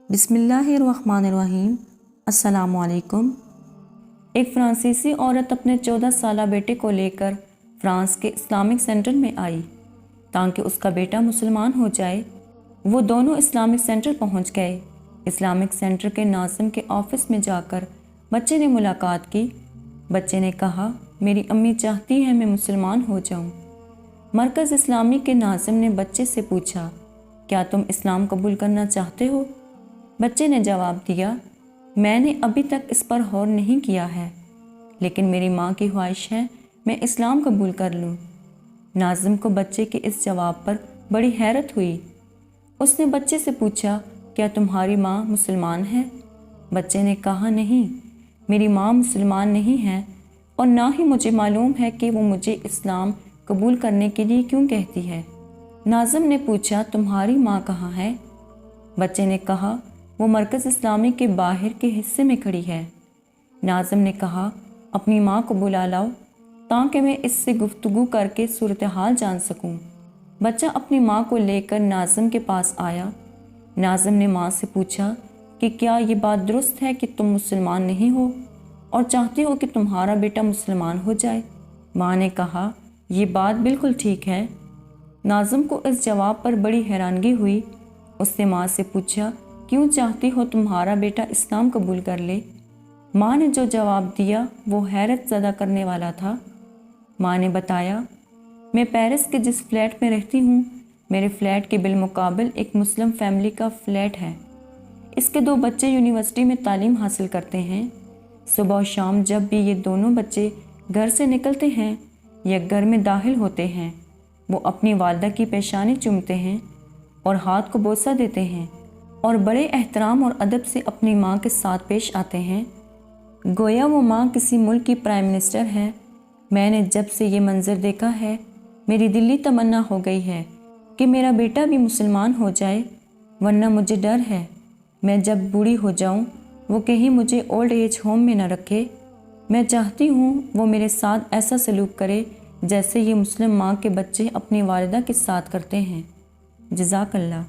बिस्मिल्लाहिर्रहमानिर्रहीम। अस्सलामुअलैकुम। एक फ्रांसीसी औरत अपने 14 साला बेटे को लेकर फ्रांस के इस्लामिक सेंटर में आई ताकि उसका बेटा मुसलमान हो जाए। वो दोनों इस्लामिक सेंटर पहुंच गए। इस्लामिक सेंटर के नाज़िम के ऑफिस में जाकर बच्चे ने मुलाकात की। बच्चे ने कहा, मेरी अम्मी चाहती है मैं मुसलमान हो जाऊं। मरकज़ इस्लामी के नाज़िम ने बच्चे से पूछा, क्या तुम इस्लाम कबूल करना चाहते हो? बच्चे ने जवाब दिया, मैंने अभी तक इस पर गौर नहीं किया है, लेकिन मेरी माँ की ख्वाहिश है मैं इस्लाम कबूल कर लूँ। नाज़िम को बच्चे के इस जवाब पर बड़ी हैरत हुई। उसने बच्चे से पूछा, क्या तुम्हारी माँ मुसलमान है? बच्चे ने कहा, नहीं, मेरी माँ मुसलमान नहीं है और ना ही मुझे मालूम है कि वो मुझे इस्लाम कबूल करने के लिए क्यों कहती है। नाज़िम ने पूछा, तुम्हारी माँ कहाँ है? बच्चे ने कहा, वो मरकज़ इस्लामी के बाहर के हिस्से में खड़ी है। नाज़िम ने कहा, अपनी माँ को बुला लाओ ताकि मैं इससे गुफ्तगू करके सूरत हाल जान सकूं। बच्चा अपनी माँ को लेकर नाज़िम के पास आया। नाज़िम ने माँ से पूछा कि क्या ये बात दुरुस्त है कि तुम मुसलमान नहीं हो और चाहते हो कि तुम्हारा बेटा मुसलमान हो जाए? माँ ने कहा, ये बात बिल्कुल ठीक है। नाज़िम को इस जवाब पर बड़ी हैरानगी हुई। उसने माँ से पूछा, क्यों चाहती हो तुम्हारा बेटा इस्लाम कबूल कर ले? माँ ने जो जवाब दिया वो हैरत ज़दा करने वाला था। माँ ने बताया, मैं पेरिस के जिस फ्लैट में रहती हूँ, मेरे फ्लैट के बिलमुकाबिल एक मुस्लिम फैमिली का फ्लैट है। इसके 2 बच्चे यूनिवर्सिटी में तालीम हासिल करते हैं। सुबह और शाम जब भी ये दोनों बच्चे घर से निकलते हैं या घर में दाखिल होते हैं, वो अपनी वालिदा की पेशानी चूमते हैं और हाथ को बोसा देते हैं और बड़े एहतराम और अदब से अपनी माँ के साथ पेश आते हैं, गोया वो माँ किसी मुल्क की प्राइम मिनिस्टर है। मैंने जब से ये मंज़र देखा है, मेरी दिली तमन्ना हो गई है कि मेरा बेटा भी मुसलमान हो जाए, वरना मुझे डर है मैं जब बूढ़ी हो जाऊँ वो कहीं मुझे ओल्ड एज होम में न रखे। मैं चाहती हूँ वो मेरे साथ ऐसा सलूक करे जैसे ये मुस्लिम माँ के बच्चे अपनी वालिदा के साथ करते हैं। जज़ाकल्लाह।